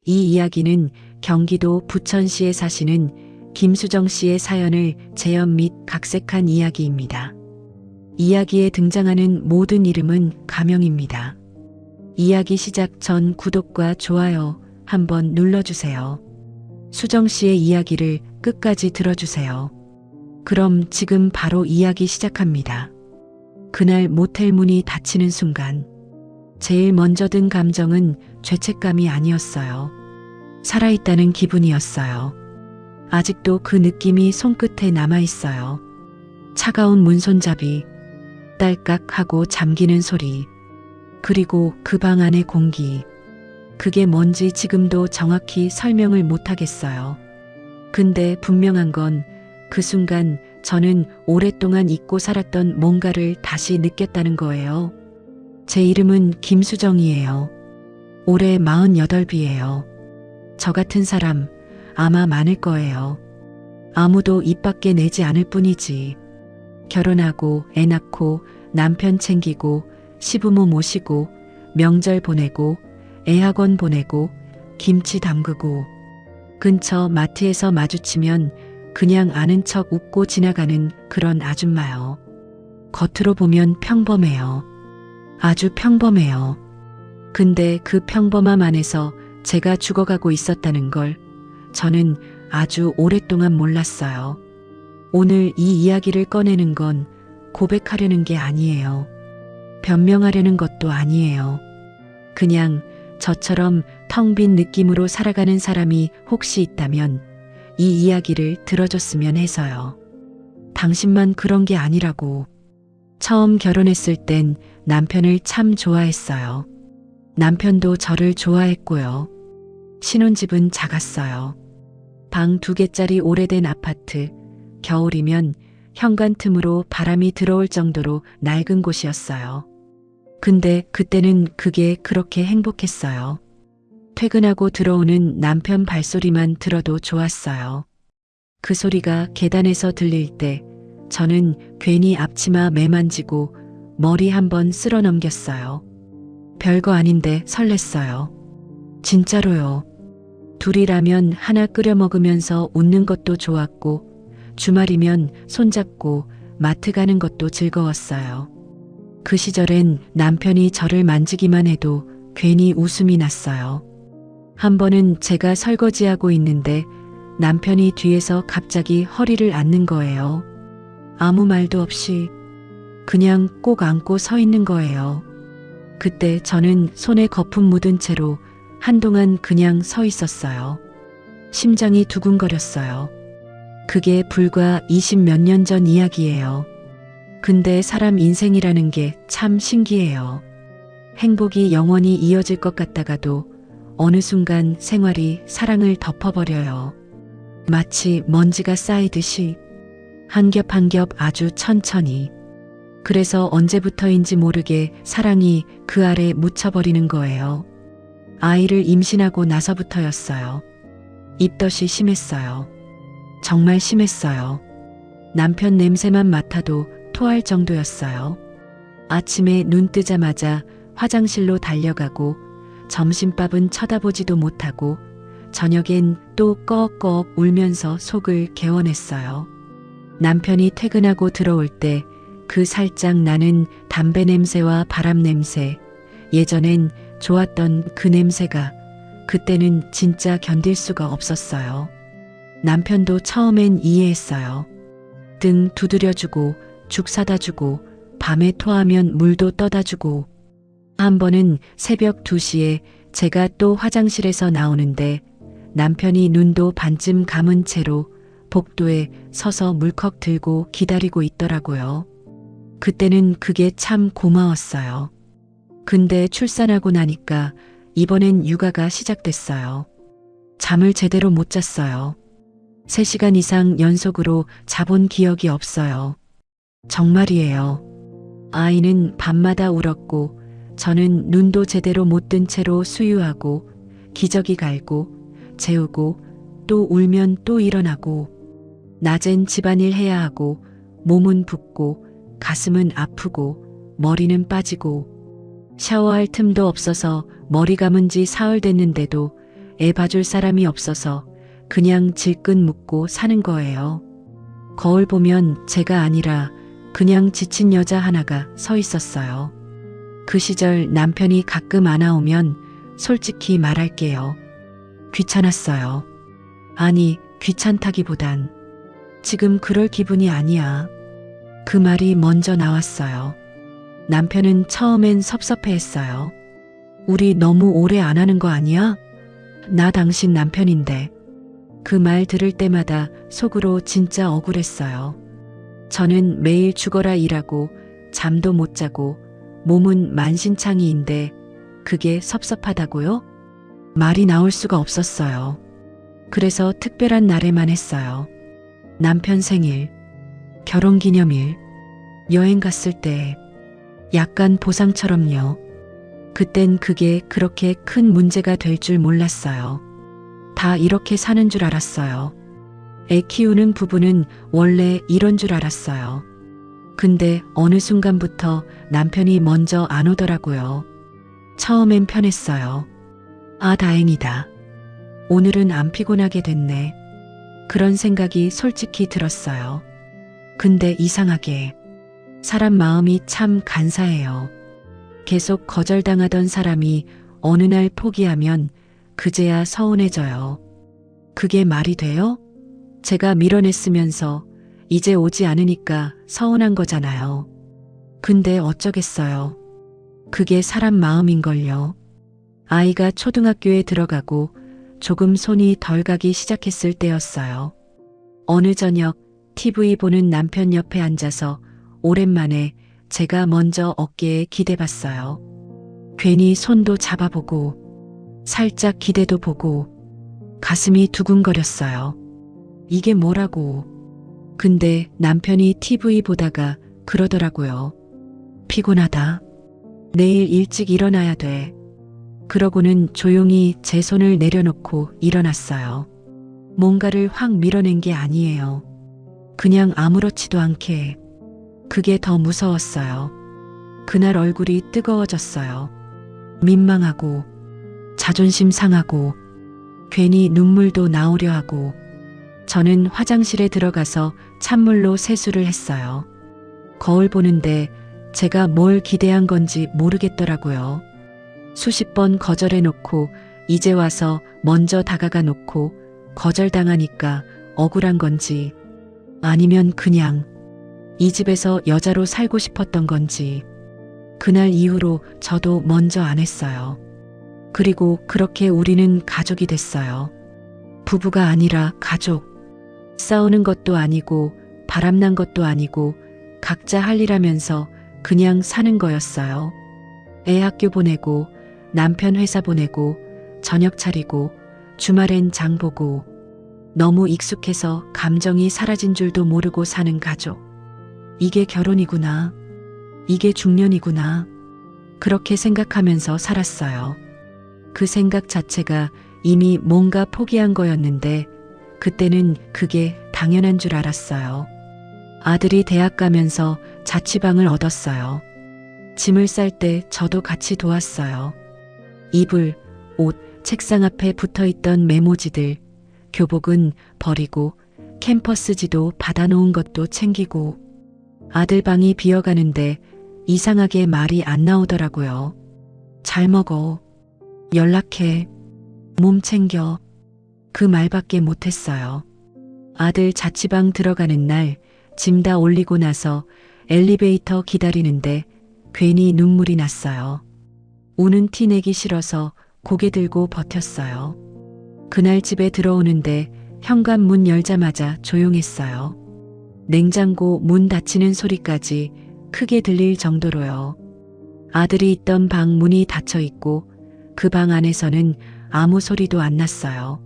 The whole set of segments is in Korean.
이 이야기는 경기도 부천시에 사시는 김수정 씨의 사연을 재현 및 각색한 이야기입니다. 이야기에 등장하는 모든 이름은 가명입니다. 이야기 시작 전 구독과 좋아요 한번 눌러주세요. 수정 씨의 이야기를 끝까지 들어주세요. 그럼 지금 바로 이야기 시작합니다. 그날 모텔 문이 닫히는 순간 제일 먼저 든 감정은 죄책감이 아니었어요. 살아있다는 기분이었어요. 아직도 그 느낌이 손끝에 남아있어요. 차가운 문손잡이, 딸깍 하고 잠기는 소리, 그리고 그 방 안의 공기. 그게 뭔지 지금도 정확히 설명을 못하겠어요. 근데 분명한 건 그 순간 저는 오랫동안 잊고 살았던 뭔가를 다시 느꼈다는 거예요. 제 이름은 김수정이에요. 올해 48이에요. 저 같은 사람 아마 많을 거예요. 아무도 입 밖에 내지 않을 뿐이지. 결혼하고 애 낳고 남편 챙기고 시부모 모시고 명절 보내고 애학원 보내고 김치 담그고 근처 마트에서 마주치면 그냥 아는 척 웃고 지나가는 그런 아줌마요. 겉으로 보면 평범해요. 아주 평범해요. 근데 그 평범함 안에서 제가 죽어가고 있었다는 걸 저는 아주 오랫동안 몰랐어요. 오늘 이 이야기를 꺼내는 건 고백하려는 게 아니에요. 변명하려는 것도 아니에요. 그냥 저처럼 텅 빈 느낌으로 살아가는 사람이 혹시 있다면 이 이야기를 들어줬으면 해서요. 당신만 그런 게 아니라고. 처음 결혼했을 땐 남편을 참 좋아했어요. 남편도 저를 좋아했고요. 신혼집은 작았어요. 방 2개짜리 오래된 아파트, 겨울이면 현관 틈으로 바람이 들어올 정도로 낡은 곳이었어요. 근데 그때는 그게 그렇게 행복했어요. 퇴근하고 들어오는 남편 발소리만 들어도 좋았어요. 그 소리가 계단에서 들릴 때 저는 괜히 앞치마 매만지고 머리 한번 쓸어 넘겼어요. 별거 아닌데 설렜어요. 진짜로요. 둘이 라면 하나 끓여 먹으면서 웃는 것도 좋았고 주말이면 손잡고 마트 가는 것도 즐거웠어요. 그 시절엔 남편이 저를 만지기만 해도 괜히 웃음이 났어요. 한 번은 제가 설거지하고 있는데 남편이 뒤에서 갑자기 허리를 앓는 거예요. 아무 말도 없이 그냥 꼭 안고 서 있는 거예요. 그때 저는 손에 거품 묻은 채로 한동안 그냥 서 있었어요. 심장이 두근거렸어요. 그게 불과 20몇 년 전 이야기예요. 근데 사람 인생이라는 게 참 신기해요. 행복이 영원히 이어질 것 같다가도 어느 순간 생활이 사랑을 덮어버려요. 마치 먼지가 쌓이듯이 한 겹 한 겹 아주 천천히. 그래서 언제부터인지 모르게 사랑이 그 아래 묻혀버리는 거예요. 아이를 임신하고 나서부터였어요. 입덧이 심했어요. 정말 심했어요. 남편 냄새만 맡아도 토할 정도였어요. 아침에 눈 뜨자마자 화장실로 달려가고 점심밥은 쳐다보지도 못하고 저녁엔 또 꺽꺽 울면서 속을 개원했어요. 남편이 퇴근하고 들어올 때 그 살짝 나는 담배 냄새와 바람 냄새, 예전엔 좋았던 그 냄새가 그때는 진짜 견딜 수가 없었어요. 남편도 처음엔 이해했어요. 등 두드려주고 죽 사다 주고 밤에 토하면 물도 떠다 주고 한 번은 새벽 2시에 제가 또 화장실에서 나오는데 남편이 눈도 반쯤 감은 채로 복도에 서서 물컥 들고 기다리고 있더라고요. 그때는 그게 참 고마웠어요. 근데 출산하고 나니까 이번엔 육아가 시작됐어요. 잠을 제대로 못 잤어요. 3시간 이상 연속으로 자본 기억이 없어요. 정말이에요. 아이는 밤마다 울었고 저는 눈도 제대로 못 뜬 채로 수유하고 기저귀 갈고 재우고 또 울면 또 일어나고 낮엔 집안일 해야 하고 몸은 붓고 가슴은 아프고 머리는 빠지고 샤워할 틈도 없어서 머리 감은 지 사흘 됐는데도 애 봐줄 사람이 없어서 그냥 질끈 묻고 사는 거예요. 거울 보면 제가 아니라 그냥 지친 여자 하나가 서 있었어요. 그 시절 남편이 가끔 안 나오면 솔직히 말할게요. 귀찮았어요. 아니, 귀찮다기보단 지금 그럴 기분이 아니야. 그 말이 먼저 나왔어요. 남편은 처음엔 섭섭해했어요. 우리 너무 오래 안 하는 거 아니야? 나 당신 남편인데. 그 말 들을 때마다 속으로 진짜 억울했어요. 저는 매일 죽어라 일하고 잠도 못 자고 몸은 만신창이인데 그게 섭섭하다고요? 말이 나올 수가 없었어요. 그래서 특별한 날에만 했어요. 남편 생일, 결혼기념일, 여행 갔을 때 약간 보상처럼요. 그땐 그게 그렇게 큰 문제가 될 줄 몰랐어요. 다 이렇게 사는 줄 알았어요. 애 키우는 부부는 원래 이런 줄 알았어요. 근데 어느 순간부터 남편이 먼저 안 오더라고요. 처음엔 편했어요. 아, 다행이다. 오늘은 안 피곤하게 됐네. 그런 생각이 솔직히 들었어요. 근데 이상하게 사람 마음이 참 간사해요. 계속 거절당하던 사람이 어느 날 포기하면 그제야 서운해져요. 그게 말이 돼요? 제가 밀어냈으면서 이제 오지 않으니까 서운한 거잖아요. 근데 어쩌겠어요. 그게 사람 마음인걸요. 아이가 초등학교에 들어가고 조금 손이 덜 가기 시작했을 때였어요. 어느 저녁 TV 보는 남편 옆에 앉아서 오랜만에 제가 먼저 어깨에 기대봤어요. 괜히 손도 잡아보고 살짝 기대도 보고 가슴이 두근거렸어요. 이게 뭐라고. 근데 남편이 TV 보다가 그러더라고요. 피곤하다. 내일 일찍 일어나야 돼. 그러고는 조용히 제 손을 내려놓고 일어났어요. 뭔가를 확 밀어낸 게 아니에요. 그냥 아무렇지도 않게. 그게 더 무서웠어요. 그날 얼굴이 뜨거워졌어요. 민망하고 자존심 상하고 괜히 눈물도 나오려 하고 저는 화장실에 들어가서 찬물로 세수를 했어요. 거울 보는데 제가 뭘 기대한 건지 모르겠더라고요. 수십 번 거절해놓고 이제 와서 먼저 다가가 놓고 거절당하니까 억울한 건지 아니면 그냥 이 집에서 여자로 살고 싶었던 건지 그날 이후로 저도 먼저 안 했어요. 그리고 그렇게 우리는 가족이 됐어요. 부부가 아니라 가족. 싸우는 것도 아니고 바람난 것도 아니고 각자 할 일 하면서 그냥 사는 거였어요. 애 학교 보내고 남편 회사 보내고 저녁 차리고 주말엔 장 보고 너무 익숙해서 감정이 사라진 줄도 모르고 사는 가족. 이게 결혼이구나. 이게 중년이구나. 그렇게 생각하면서 살았어요. 그 생각 자체가 이미 뭔가 포기한 거였는데 그때는 그게 당연한 줄 알았어요. 아들이 대학 가면서 자취방을 얻었어요. 짐을 쌀 때 저도 같이 도왔어요. 이불, 옷, 책상 앞에 붙어있던 메모지들, 교복은 버리고 캠퍼스지도 받아놓은 것도 챙기고 아들 방이 비어가는데 이상하게 말이 안 나오더라고요. 잘 먹어. 연락해. 몸 챙겨. 그 말밖에 못했어요. 아들 자취방 들어가는 날 짐 다 올리고 나서 엘리베이터 기다리는데 괜히 눈물이 났어요. 우는 티 내기 싫어서 고개 들고 버텼어요. 그날 집에 들어오는데 현관문 열자마자 조용했어요. 냉장고 문 닫히는 소리까지 크게 들릴 정도로요. 아들이 있던 방 문이 닫혀 있고 그 방 안에서는 아무 소리도 안 났어요.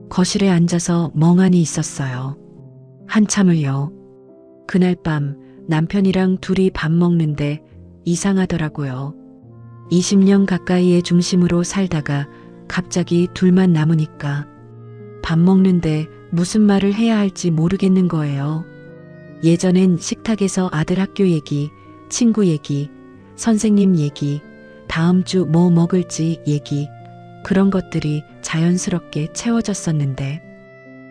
거실에 앉아서 멍하니 있었어요. 한참을요. 그날 밤 남편이랑 둘이 밥 먹는데 이상하더라고요. 20년 가까이의 중심으로 살다가 갑자기 둘만 남으니까 밥 먹는데 무슨 말을 해야 할지 모르겠는 거예요. 예전엔 식탁에서 아들 학교 얘기, 친구 얘기, 선생님 얘기, 다음 주 뭐 먹을지 얘기 그런 것들이 자연스럽게 채워졌었는데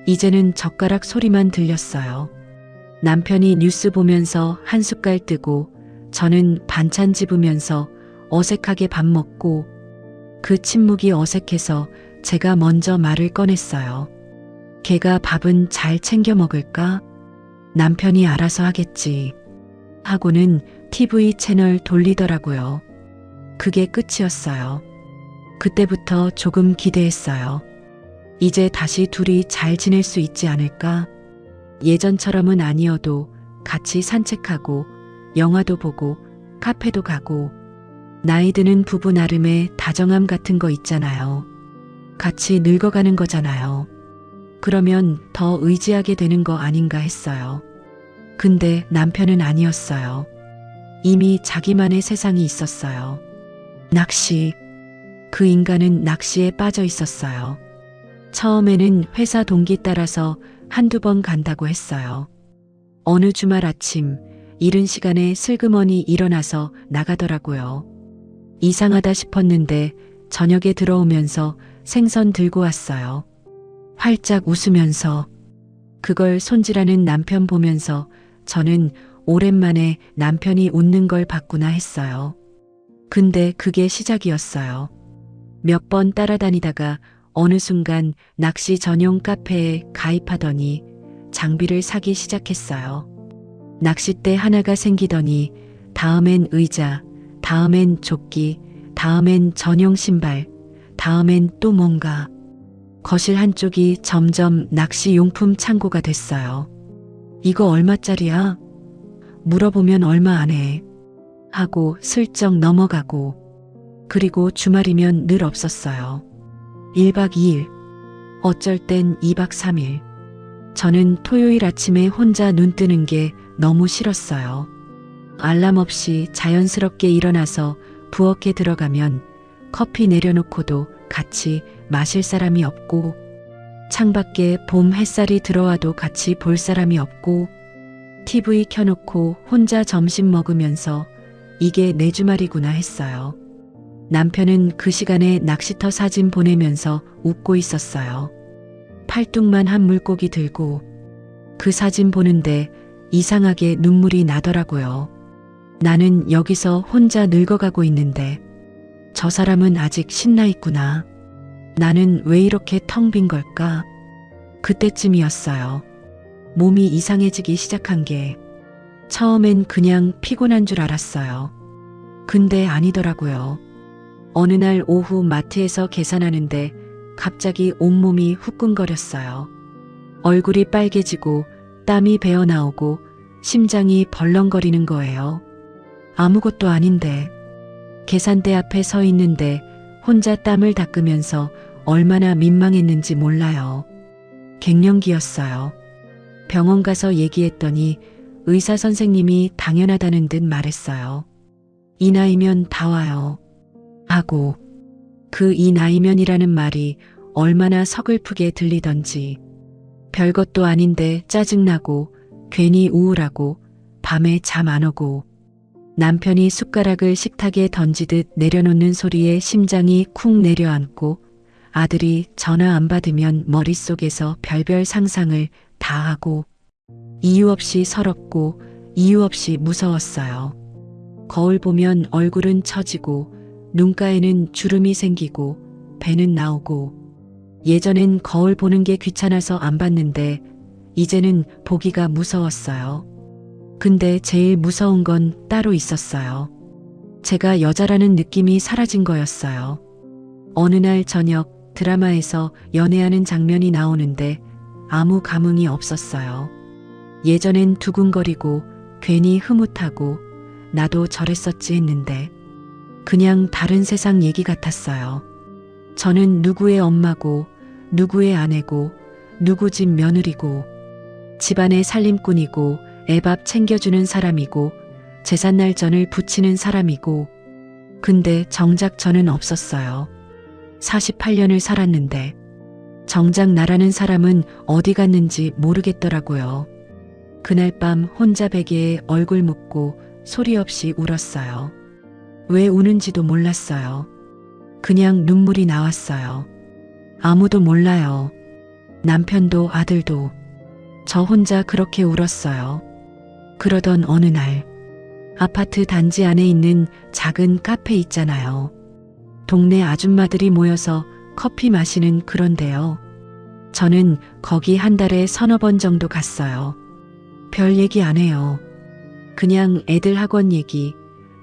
이제는 젓가락 소리만 들렸어요. 남편이 뉴스 보면서 한 숟갈 뜨고 저는 반찬 집으면서 어색하게 밥 먹고 그 침묵이 어색해서 제가 먼저 말을 꺼냈어요. 걔가 밥은 잘 챙겨 먹을까? 남편이 알아서 하겠지. 하고는 TV 채널 돌리더라고요. 그게 끝이었어요. 그때부터 조금 기대했어요. 이제 다시 둘이 잘 지낼 수 있지 않을까? 예전처럼은 아니어도 같이 산책하고 영화도 보고 카페도 가고 나이 드는 부부 나름의 다정함 같은 거 있잖아요. 같이 늙어가는 거잖아요. 그러면 더 의지하게 되는 거 아닌가 했어요. 근데 남편은 아니었어요. 이미 자기만의 세상이 있었어요. 낚시. 그 인간은 낚시에 빠져 있었어요. 처음에는 회사 동기 따라서 한두 번 간다고 했어요. 어느 주말 아침 이른 시간에 슬그머니 일어나서 나가더라고요. 이상하다 싶었는데 저녁에 들어오면서 생선 들고 왔어요. 활짝 웃으면서 그걸 손질하는 남편 보면서 저는 오랜만에 남편이 웃는 걸 봤구나 했어요. 근데 그게 시작이었어요. 몇 번 따라다니다가 어느 순간 낚시 전용 카페에 가입하더니 장비를 사기 시작했어요. 낚싯대 하나가 생기더니 다음엔 의자, 다음엔 조끼, 다음엔 전용 신발, 다음엔 또 뭔가. 거실 한쪽이 점점 낚시용품 창고가 됐어요. 이거 얼마짜리야? 물어보면 얼마 안 해. 하고 슬쩍 넘어가고 그리고 주말이면 늘 없었어요. 1박 2일, 어쩔 땐 2박 3일. 저는 토요일 아침에 혼자 눈 뜨는 게 너무 싫었어요. 알람 없이 자연스럽게 일어나서 부엌에 들어가면 커피 내려놓고도 같이 마실 사람이 없고 창밖에 봄 햇살이 들어와도 같이 볼 사람이 없고 TV 켜놓고 혼자 점심 먹으면서 이게 내 주말이구나 했어요. 남편은 그 시간에 낚시터 사진 보내면서 웃고 있었어요. 팔뚝만 한 물고기 들고 그 사진 보는데 이상하게 눈물이 나더라고요. 나는 여기서 혼자 늙어가고 있는데 저 사람은 아직 신나 있구나. 나는 왜 이렇게 텅 빈 걸까? 그때쯤이었어요. 몸이 이상해지기 시작한 게 처음엔 그냥 피곤한 줄 알았어요. 근데 아니더라고요. 어느 날 오후 마트에서 계산하는데 갑자기 온몸이 후끈거렸어요. 얼굴이 빨개지고 땀이 배어 나오고 심장이 벌렁거리는 거예요. 아무것도 아닌데 계산대 앞에 서 있는데 혼자 땀을 닦으면서 얼마나 민망했는지 몰라요. 갱년기였어요. 병원 가서 얘기했더니 의사 선생님이 당연하다는 듯 말했어요. 이 나이면 다 와요. 하고 그 이 나이면이라는 말이 얼마나 서글프게 들리던지 별것도 아닌데 짜증나고 괜히 우울하고 밤에 잠 안 오고 남편이 숟가락을 식탁에 던지듯 내려놓는 소리에 심장이 쿵 내려앉고 아들이 전화 안 받으면 머릿속에서 별별 상상을 다 하고 이유 없이 서럽고 이유 없이 무서웠어요. 거울 보면 얼굴은 처지고 눈가에는 주름이 생기고 배는 나오고 예전엔 거울 보는 게 귀찮아서 안 봤는데 이제는 보기가 무서웠어요. 근데 제일 무서운 건 따로 있었어요. 제가 여자라는 느낌이 사라진 거였어요. 어느 날 저녁 드라마에서 연애하는 장면이 나오는데 아무 감흥이 없었어요. 예전엔 두근거리고 괜히 흐뭇하고 나도 저랬었지 했는데 그냥 다른 세상 얘기 같았어요. 저는 누구의 엄마고 누구의 아내고 누구 집 며느리고 집안의 살림꾼이고 애밥 챙겨주는 사람이고 제삿날 전을 부치는 사람이고 근데 정작 저는 없었어요. 48년을 살았는데 정작 나라는 사람은 어디 갔는지 모르겠더라고요. 그날 밤 혼자 베개에 얼굴 묻고 소리 없이 울었어요. 왜 우는지도 몰랐어요. 그냥 눈물이 나왔어요. 아무도 몰라요. 남편도 아들도. 저 혼자 그렇게 울었어요. 그러던 어느 날, 아파트 단지 안에 있는 작은 카페 있잖아요. 동네 아줌마들이 모여서 커피 마시는 그런데요. 저는 거기 한 달에 서너 번 정도 갔어요. 별 얘기 안 해요. 그냥 애들 학원 얘기,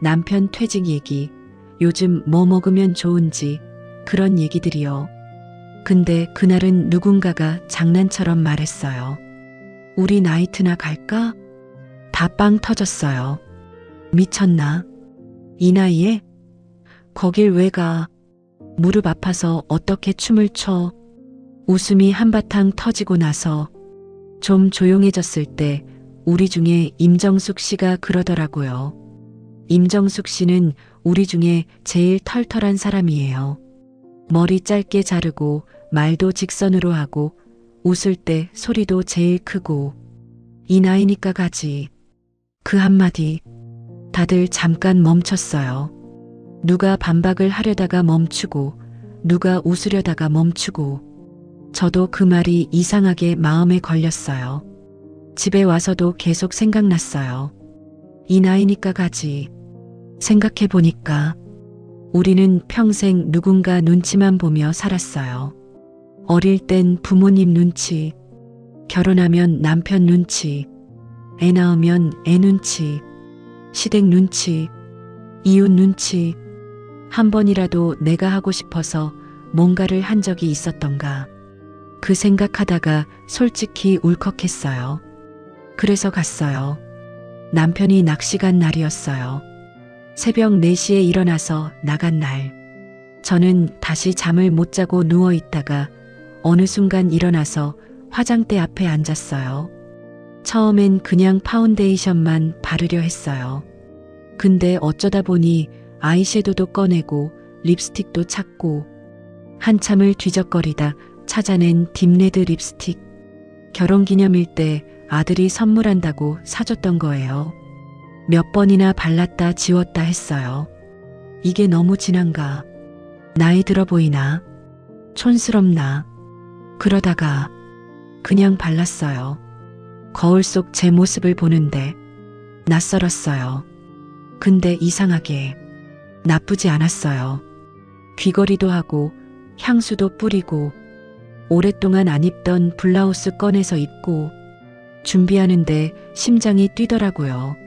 남편 퇴직 얘기, 요즘 뭐 먹으면 좋은지 그런 얘기들이요. 근데 그날은 누군가가 장난처럼 말했어요. 우리 나이트나 갈까? 다 빵 터졌어요. 미쳤나? 이 나이에? 거길 왜 가? 무릎 아파서 어떻게 춤을 춰? 웃음이 한바탕 터지고 나서 좀 조용해졌을 때 우리 중에 임정숙 씨가 그러더라고요. 임정숙 씨는 우리 중에 제일 털털한 사람이에요. 머리 짧게 자르고 말도 직선으로 하고 웃을 때 소리도 제일 크고 이 나이니까 가지. 그 한마디 다들 잠깐 멈췄어요. 누가 반박을 하려다가 멈추고 누가 웃으려다가 멈추고 저도 그 말이 이상하게 마음에 걸렸어요. 집에 와서도 계속 생각났어요. 이 나이니까 가지. 생각해보니까 우리는 평생 누군가 눈치만 보며 살았어요. 어릴 땐 부모님 눈치, 결혼하면 남편 눈치, 애 낳으면 애 눈치, 시댁 눈치, 이웃 눈치. 한 번이라도 내가 하고 싶어서 뭔가를 한 적이 있었던가. 그 생각하다가 솔직히 울컥했어요. 그래서 갔어요. 남편이 낚시 간 날이었어요. 새벽 4시에 일어나서 나간 날. 저는 다시 잠을 못 자고 누워 있다가 어느 순간 일어나서 화장대 앞에 앉았어요. 처음엔 그냥 파운데이션만 바르려 했어요. 근데 어쩌다 보니 아이섀도도 꺼내고 립스틱도 찾고 한참을 뒤적거리다 찾아낸 딥레드 립스틱. 결혼기념일 때 아들이 선물한다고 사줬던 거예요. 몇 번이나 발랐다 지웠다 했어요. 이게 너무 진한가? 나이 들어 보이나? 촌스럽나? 그러다가 그냥 발랐어요. 거울 속 제 모습을 보는데 낯설었어요. 근데 이상하게 나쁘지 않았어요. 귀걸이도 하고 향수도 뿌리고 오랫동안 안 입던 블라우스 꺼내서 입고 준비하는데 심장이 뛰더라고요.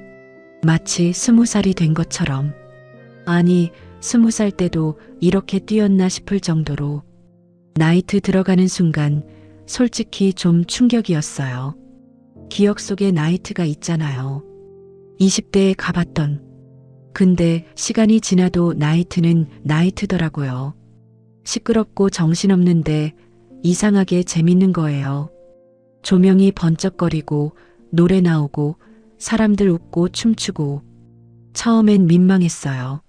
마치 20살이 된 것처럼. 아니, 20살 때도 이렇게 뛰었나 싶을 정도로. 나이트 들어가는 순간 솔직히 좀 충격이었어요. 기억 속에 나이트가 있잖아요. 20대에 가봤던. 근데 시간이 지나도 나이트는 나이트더라고요. 시끄럽고 정신없는데 이상하게 재밌는 거예요. 조명이 번쩍거리고 노래 나오고 사람들 웃고 춤추고. 처음엔 민망했어요.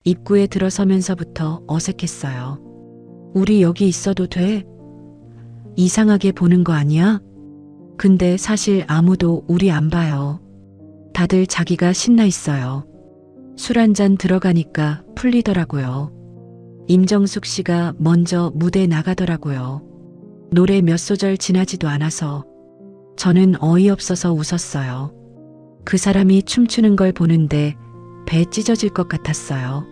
입구에 들어서면서부터 어색했어요. 우리 여기 있어도 돼? 이상하게 보는 거 아니야? 근데 사실 아무도 우리 안 봐요. 다들 자기가 신나 있어요. 술 한잔 들어가니까 풀리더라고요. 임정숙 씨가 먼저 무대 나가더라고요. 노래 몇 소절 지나지도 않아서 저는 어이없어서 웃었어요. 그 사람이 춤추는 걸 보는데 배 찢어질 것 같았어요.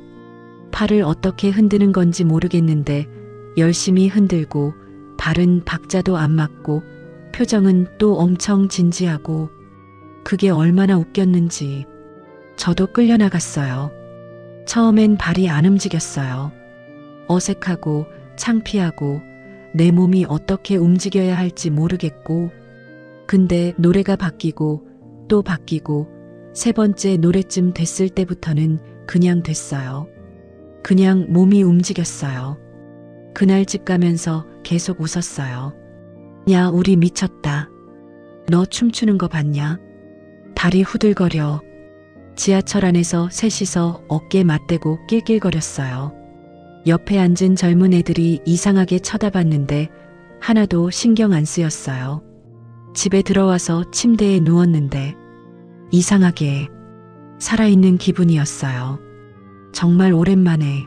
팔을 어떻게 흔드는 건지 모르겠는데 열심히 흔들고 발은 박자도 안 맞고 표정은 또 엄청 진지하고 그게 얼마나 웃겼는지 저도 끌려나갔어요. 처음엔 발이 안 움직였어요. 어색하고 창피하고 내 몸이 어떻게 움직여야 할지 모르겠고 근데 노래가 바뀌고 또 바뀌고 세 번째 노래쯤 됐을 때부터는 그냥 됐어요. 그냥 몸이 움직였어요. 그날 집 가면서 계속 웃었어요. 야, 우리 미쳤다. 너 춤추는 거 봤냐? 다리 후들거려. 지하철 안에서 셋이서 어깨 맞대고 낄낄거렸어요. 옆에 앉은 젊은 애들이 이상하게 쳐다봤는데 하나도 신경 안 쓰였어요. 집에 들어와서 침대에 누웠는데 이상하게 살아있는 기분이었어요. 정말 오랜만에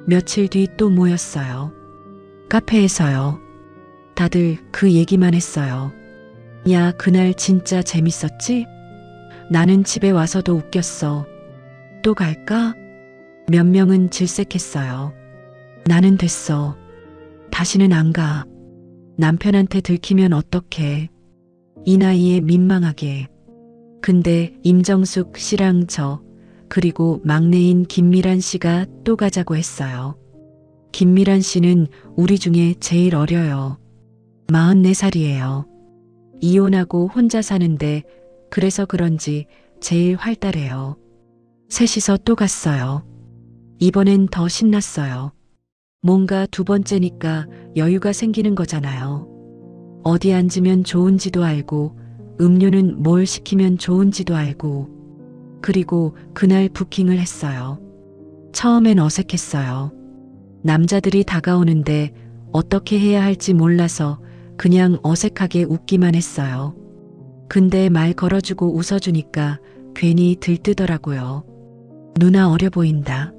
며칠 뒤 또 모였어요. 카페에서요. 다들 그 얘기만 했어요. 야, 그날 진짜 재밌었지? 나는 집에 와서도 웃겼어. 또 갈까? 몇 명은 질색했어요. 나는 됐어. 다시는 안 가. 남편한테 들키면 어떡해. 이 나이에 민망하게. 근데 임정숙 씨랑 저, 그리고 막내인 김미란 씨가 또 가자고 했어요. 김미란 씨는 우리 중에 제일 어려요. 44살이에요. 이혼하고 혼자 사는데 그래서 그런지 제일 활달해요. 셋이서 또 갔어요. 이번엔 더 신났어요. 뭔가 두 번째니까 여유가 생기는 거잖아요. 어디 앉으면 좋은지도 알고, 음료는 뭘 시키면 좋은지도 알고, 그리고 그날 부킹을 했어요. 처음엔 어색했어요. 남자들이 다가오는데 어떻게 해야 할지 몰라서 그냥 어색하게 웃기만 했어요. 근데 말 걸어주고 웃어주니까 괜히 들뜨더라고요. 누나 어려 보인다.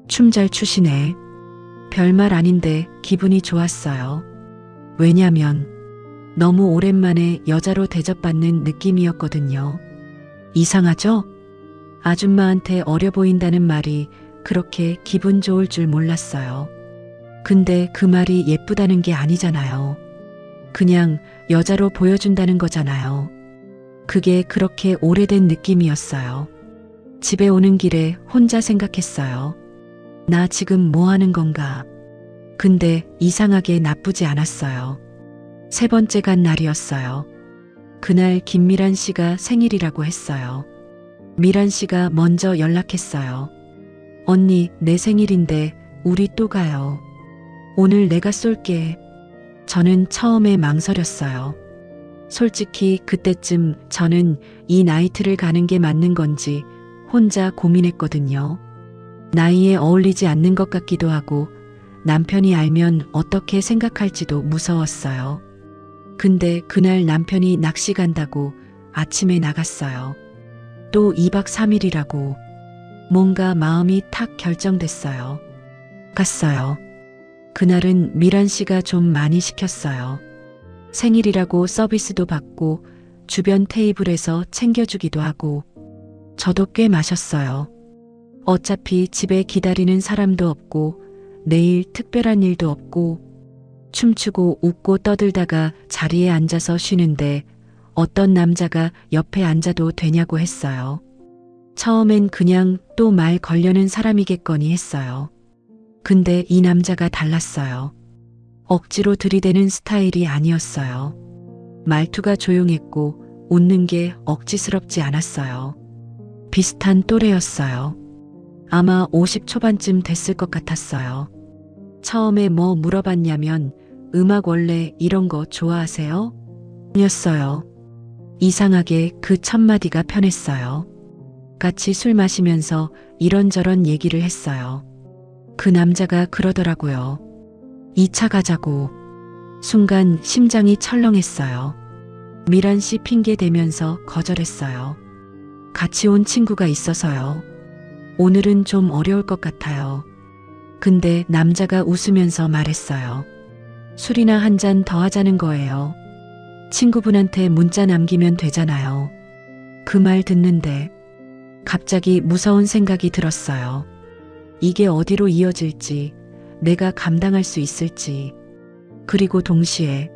춤 잘 추시네. 별말 아닌데 기분이 좋았어요. 왜냐면 너무 오랜만에 여자로 대접받는 느낌이었거든요. 이상하죠? 아줌마한테 어려 보인다는 말이 그렇게 기분 좋을 줄 몰랐어요. 근데 그 말이 예쁘다는 게 아니잖아요. 그냥 여자로 보여준다는 거잖아요. 그게 그렇게 오래된 느낌이었어요. 집에 오는 길에 혼자 생각했어요. 나 지금 뭐 하는 건가? 근데 이상하게 나쁘지 않았어요. 세 번째 간 날이었어요. 그날 김미란 씨가 생일이라고 했어요. 미란 씨가 먼저 연락했어요. 언니, 내 생일인데 우리 또 가요. 오늘 내가 쏠게. 저는 처음에 망설였어요. 솔직히 그때쯤 저는 이 나이트를 가는 게 맞는 건지 혼자 고민했거든요. 나이에 어울리지 않는 것 같기도 하고 남편이 알면 어떻게 생각할지도 무서웠어요. 근데 그날 남편이 낚시 간다고 아침에 나갔어요. 또 2박 3일이라고. 뭔가 마음이 탁 결정됐어요. 갔어요. 그날은 미란 씨가 좀 많이 시켰어요. 생일이라고 서비스도 받고 주변 테이블에서 챙겨주기도 하고 저도 꽤 마셨어요. 어차피 집에 기다리는 사람도 없고 내일 특별한 일도 없고 춤추고 웃고 떠들다가 자리에 앉아서 쉬는데 어떤 남자가 옆에 앉아도 되냐고 했어요. 처음엔 그냥 또 말 걸려는 사람이겠거니 했어요. 근데 이 남자가 달랐어요. 억지로 들이대는 스타일이 아니었어요. 말투가 조용했고 웃는 게 억지스럽지 않았어요. 비슷한 또래였어요. 아마 50 초반쯤 됐을 것 같았어요. 처음에 뭐 물어봤냐면 음악 원래 이런 거 좋아하세요? 였어요. 이상하게 그 첫 마디가 편했어요. 같이 술 마시면서 이런저런 얘기를 했어요. 그 남자가 그러더라고요. 2차 가자고. 순간 심장이 철렁했어요. 미란 씨 핑계 대면서 거절했어요. 같이 온 친구가 있어서요. 오늘은 좀 어려울 것 같아요. 근데 남자가 웃으면서 말했어요. 술이나 한 잔 더 하자는 거예요. 친구분한테 문자 남기면 되잖아요. 그 말 듣는데 갑자기 무서운 생각이 들었어요. 이게 어디로 이어질지, 내가 감당할 수 있을지, 그리고 동시에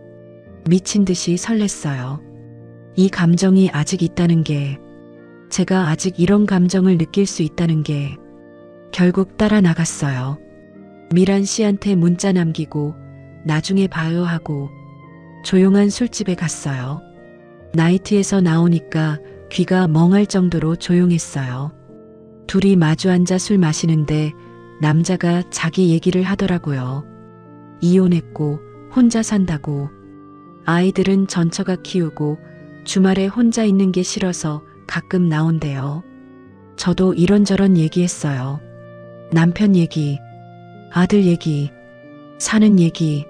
미친 듯이 설렜어요. 이 감정이 아직 있다는 게, 제가 아직 이런 감정을 느낄 수 있다는 게, 결국 따라 나갔어요. 미란 씨한테 문자 남기고 나중에 봐요 하고 조용한 술집에 갔어요. 나이트에서 나오니까 귀가 멍할 정도로 조용했어요. 둘이 마주 앉아 술 마시는데 남자가 자기 얘기를 하더라고요. 이혼했고 혼자 산다고. 아이들은 전처가 키우고 주말에 혼자 있는 게 싫어서 가끔 나온대요. 저도 이런저런 얘기했어요. 남편 얘기, 아들 얘기, 사는 얘기.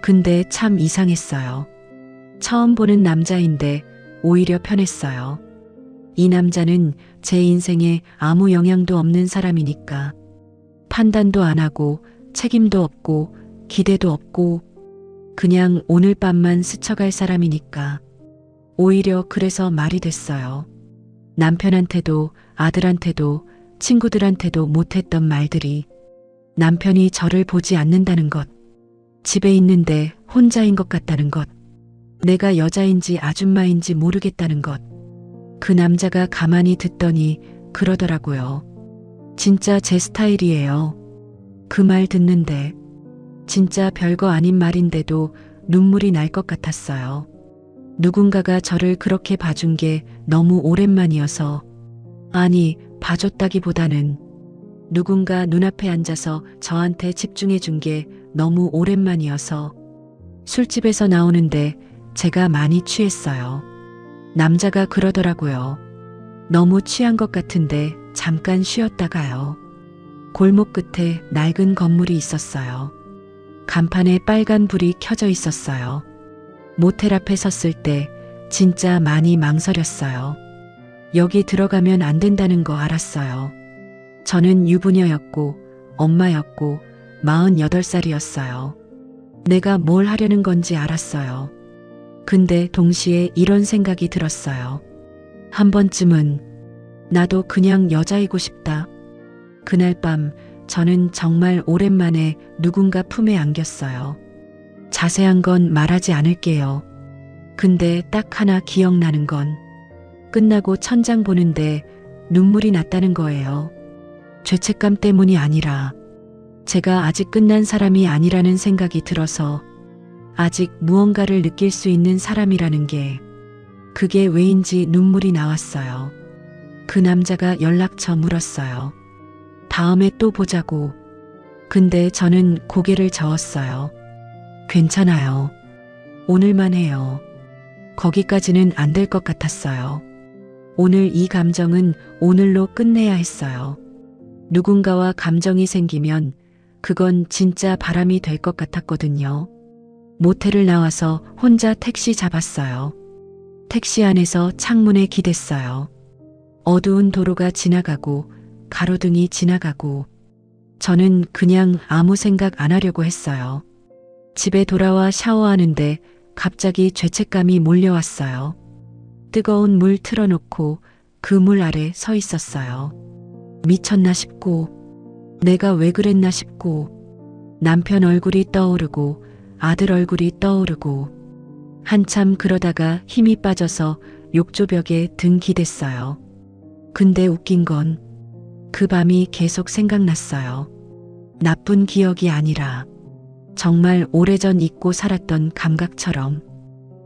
근데 참 이상했어요. 처음 보는 남자인데 오히려 편했어요. 이 남자는 제 인생에 아무 영향도 없는 사람이니까. 판단도 안 하고 책임도 없고 기대도 없고 그냥 오늘 밤만 스쳐갈 사람이니까. 오히려 그래서 말이 됐어요. 남편한테도 아들한테도 친구들한테도 못했던 말들이. 남편이 저를 보지 않는다는 것. 집에 있는데 혼자인 것 같다는 것. 내가 여자인지 아줌마인지 모르겠다는 것. 그 남자가 가만히 듣더니 그러더라고요. 진짜 제 스타일이에요. 그 말 듣는데 진짜 별거 아닌 말인데도 눈물이 날 것 같았어요. 누군가가 저를 그렇게 봐준 게 너무 오랜만이어서, 아니, 봐줬다기보다는 누군가 눈앞에 앉아서 저한테 집중해 준 게 너무 오랜만이어서. 술집에서 나오는데 제가 많이 취했어요. 남자가 그러더라고요. 너무 취한 것 같은데 잠깐 쉬었다가요. 골목 끝에 낡은 건물이 있었어요. 간판에 빨간 불이 켜져 있었어요. 모텔 앞에 섰을 때 진짜 많이 망설였어요. 여기 들어가면 안 된다는 거 알았어요. 저는 유부녀였고 엄마였고 48살이었어요. 내가 뭘 하려는 건지 알았어요. 근데 동시에 이런 생각이 들었어요. 한 번쯤은 나도 그냥 여자이고 싶다. 그날 밤 저는 정말 오랜만에 누군가 품에 안겼어요. 자세한 건 말하지 않을게요. 근데 딱 하나 기억나는 건 끝나고 천장 보는데 눈물이 났다는 거예요. 죄책감 때문이 아니라 제가 아직 끝난 사람이 아니라는 생각이 들어서, 아직 무언가를 느낄 수 있는 사람이라는 게, 그게 왜인지 눈물이 나왔어요. 그 남자가 연락처 물었어요. 다음에 또 보자고. 근데 저는 고개를 저었어요. 괜찮아요. 오늘만 해요. 거기까지는 안 될 것 같았어요. 오늘 이 감정은 오늘로 끝내야 했어요. 누군가와 감정이 생기면 그건 진짜 바람이 될 것 같았거든요. 모텔을 나와서 혼자 택시 잡았어요. 택시 안에서 창문에 기댔어요. 어두운 도로가 지나가고 가로등이 지나가고 저는 그냥 아무 생각 안 하려고 했어요. 집에 돌아와 샤워하는데 갑자기 죄책감이 몰려왔어요. 뜨거운 물 틀어놓고 그 물 아래 서 있었어요. 미쳤나 싶고, 내가 왜 그랬나 싶고, 남편 얼굴이 떠오르고 아들 얼굴이 떠오르고, 한참 그러다가 힘이 빠져서 욕조벽에 등 기댔어요. 근데 웃긴 건 그 밤이 계속 생각났어요. 나쁜 기억이 아니라 정말 오래전 잊고 살았던 감각처럼.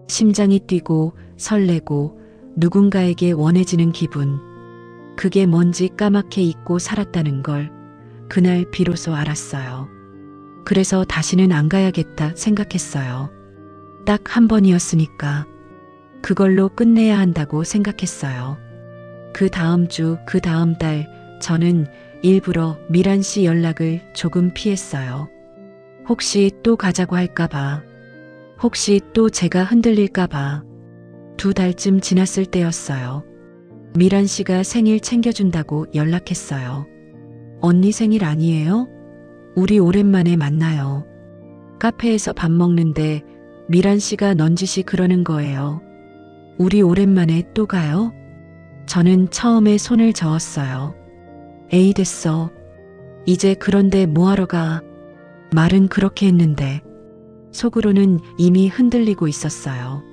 심장이 뛰고 설레고 누군가에게 원해지는 기분. 그게 뭔지 까맣게 잊고 살았다는 걸 그날 비로소 알았어요. 그래서 다시는 안 가야겠다 생각했어요. 딱 한 번이었으니까 그걸로 끝내야 한다고 생각했어요. 그 다음 주, 그 다음 달 저는 일부러 미란 씨 연락을 조금 피했어요. 혹시 또 가자고 할까봐. 혹시 또 제가 흔들릴까봐. 2달쯤 지났을 때였어요. 미란 씨가 생일 챙겨준다고 연락했어요. 언니 생일 아니에요? 우리 오랜만에 만나요. 카페에서 밥 먹는데 미란 씨가 넌지시 그러는 거예요. 우리 오랜만에 또 가요? 저는 처음에 손을 저었어요. 에이 됐어. 이제 그런데 뭐하러 가. 말은 그렇게 했는데 속으로는 이미 흔들리고 있었어요.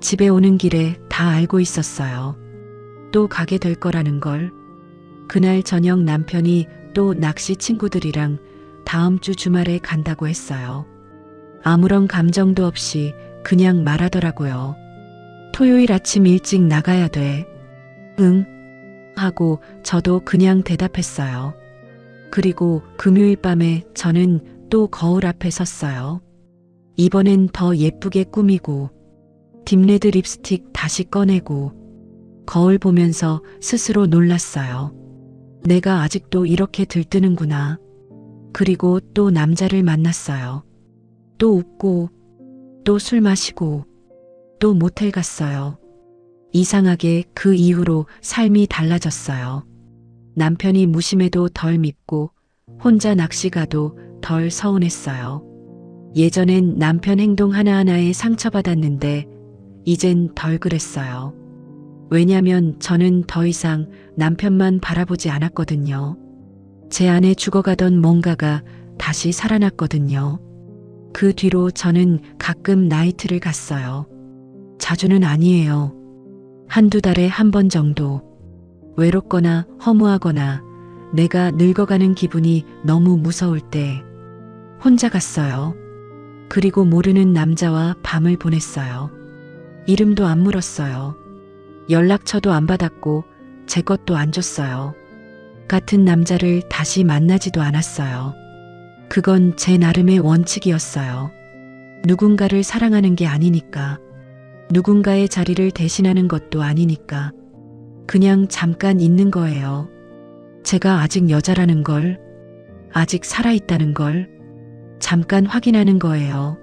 집에 오는 길에 다 알고 있었어요. 또 가게 될 거라는 걸. 그날 저녁 남편이 또 낚시 친구들이랑 다음 주 주말에 간다고 했어요. 아무런 감정도 없이 그냥 말하더라고요. 토요일 아침 일찍 나가야 돼. 응. 하고 저도 그냥 대답했어요. 그리고 금요일 밤에 저는 또 거울 앞에 섰어요. 이번엔 더 예쁘게 꾸미고 딥레드 립스틱 다시 꺼내고 거울 보면서 스스로 놀랐어요. 내가 아직도 이렇게 들뜨는구나. 그리고 또 남자를 만났어요. 또 웃고 또 술 마시고 또 모텔 갔어요. 이상하게 그 이후로 삶이 달라졌어요. 남편이 무심해도 덜 밉고 혼자 낚시 가도 덜 서운했어요. 예전엔 남편 행동 하나하나에 상처받았는데 이젠 덜 그랬어요. 왜냐면 저는 더 이상 남편만 바라보지 않았거든요. 제 안에 죽어가던 뭔가가 다시 살아났거든요. 그 뒤로 저는 가끔 나이트를 갔어요. 자주는 아니에요. 한두 달에 한 번 정도. 외롭거나 허무하거나 내가 늙어가는 기분이 너무 무서울 때 혼자 갔어요. 그리고 모르는 남자와 밤을 보냈어요. 이름도 안 물었어요. 연락처도 안 받았고 제 것도 안 줬어요. 같은 남자를 다시 만나지도 않았어요. 그건 제 나름의 원칙이었어요. 누군가를 사랑하는 게 아니니까. 누군가의 자리를 대신하는 것도 아니니까. 그냥 잠깐 있는 거예요. 제가 아직 여자라는 걸, 아직 살아있다는 걸 잠깐 확인하는 거예요.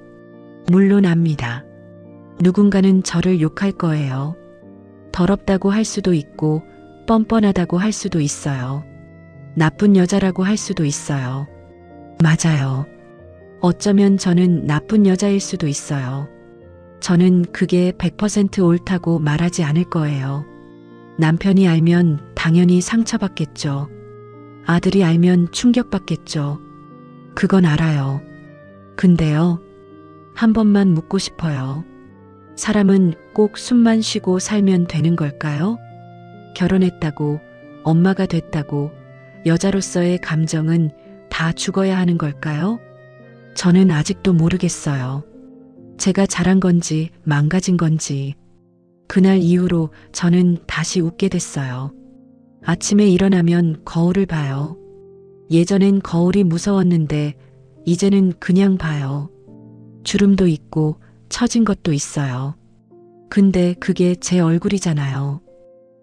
물론 압니다. 누군가는 저를 욕할 거예요. 더럽다고 할 수도 있고 뻔뻔하다고 할 수도 있어요. 나쁜 여자라고 할 수도 있어요. 맞아요. 어쩌면 저는 나쁜 여자일 수도 있어요. 저는 그게 100% 옳다고 말하지 않을 거예요. 남편이 알면 당연히 상처받겠죠. 아들이 알면 충격받겠죠. 그건 알아요. 근데요, 한 번만 묻고 싶어요. 사람은 꼭 숨만 쉬고 살면 되는 걸까요? 결혼했다고, 엄마가 됐다고, 여자로서의 감정은 다 죽어야 하는 걸까요? 저는 아직도 모르겠어요. 제가 잘한 건지 망가진 건지. 그날 이후로 저는 다시 웃게 됐어요. 아침에 일어나면 거울을 봐요. 예전엔 거울이 무서웠는데 이제는 그냥 봐요. 주름도 있고 처진 것도 있어요. 근데 그게 제 얼굴이잖아요.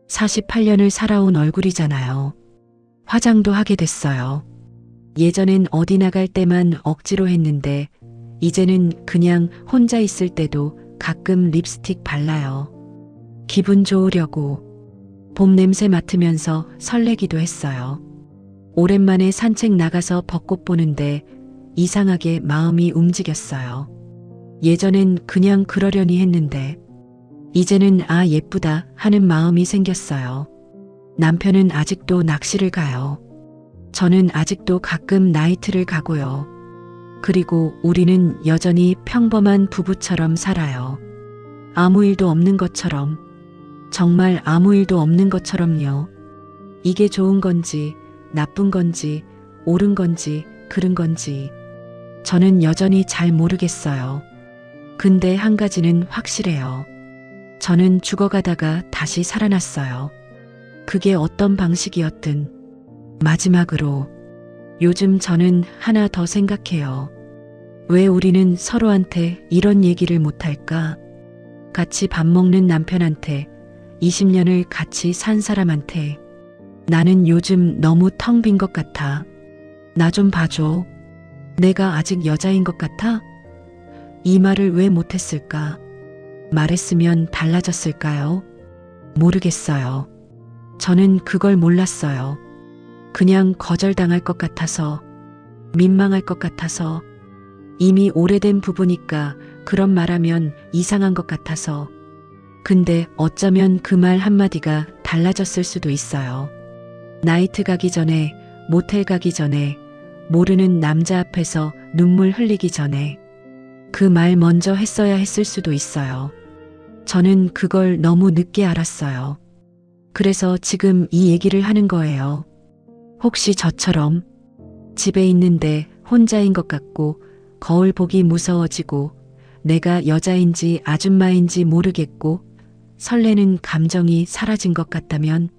48년을 살아온 얼굴이잖아요. 화장도 하게 됐어요. 예전엔 어디 나갈 때만 억지로 했는데 이제는 그냥 혼자 있을 때도 가끔 립스틱 발라요. 기분 좋으려고. 봄 냄새 맡으면서 설레기도 했어요. 오랜만에 산책 나가서 벚꽃 보는데 이상하게 마음이 움직였어요. 예전엔 그냥 그러려니 했는데 이제는 아 예쁘다 하는 마음이 생겼어요. 남편은 아직도 낚시를 가요. 저는 아직도 가끔 나이트를 가고요. 그리고 우리는 여전히 평범한 부부처럼 살아요. 아무 일도 없는 것처럼. 정말 아무 일도 없는 것처럼요. 이게 좋은 건지 나쁜 건지 옳은 건지 그른 건지 저는 여전히 잘 모르겠어요. 근데 한 가지는 확실해요. 저는 죽어가다가 다시 살아났어요. 그게 어떤 방식이었든. 마지막으로 요즘 저는 하나 더 생각해요. 왜 우리는 서로한테 이런 얘기를 못할까? 같이 밥 먹는 남편한테 20년을 같이 산 사람한테 나는 요즘 너무 텅 빈 것 같아. 나 좀 봐줘. 내가 아직 여자인 것 같아? 이 말을 왜 못했을까? 말했으면 달라졌을까요? 모르겠어요. 저는 그걸 몰랐어요. 그냥 거절당할 것 같아서, 민망할 것 같아서, 이미 오래된 부부니까 그런 말하면 이상한 것 같아서. 근데 어쩌면 그 말 한마디가 달라졌을 수도 있어요. 나이트 가기 전에, 모텔 가기 전에, 모르는 남자 앞에서 눈물 흘리기 전에 그 말 먼저 했어야 했을 수도 있어요. 저는 그걸 너무 늦게 알았어요. 그래서 지금 이 얘기를 하는 거예요. 혹시 저처럼 집에 있는데 혼자인 것 같고 거울 보기 무서워지고 내가 여자인지 아줌마인지 모르겠고 설레는 감정이 사라진 것 같다면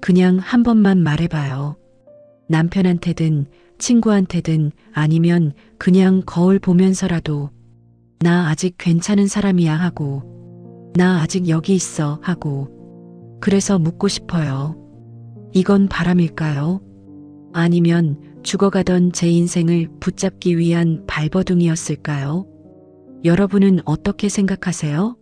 그냥 한 번만 말해봐요. 남편한테든 친구한테든 아니면 그냥 거울 보면서라도 나 아직 괜찮은 사람이야 하고 나 아직 여기 있어 하고 그래서 묻고 싶어요. 이건 바람일까요? 아니면 죽어가던 제 인생을 붙잡기 위한 발버둥이었을까요? 여러분은 어떻게 생각하세요?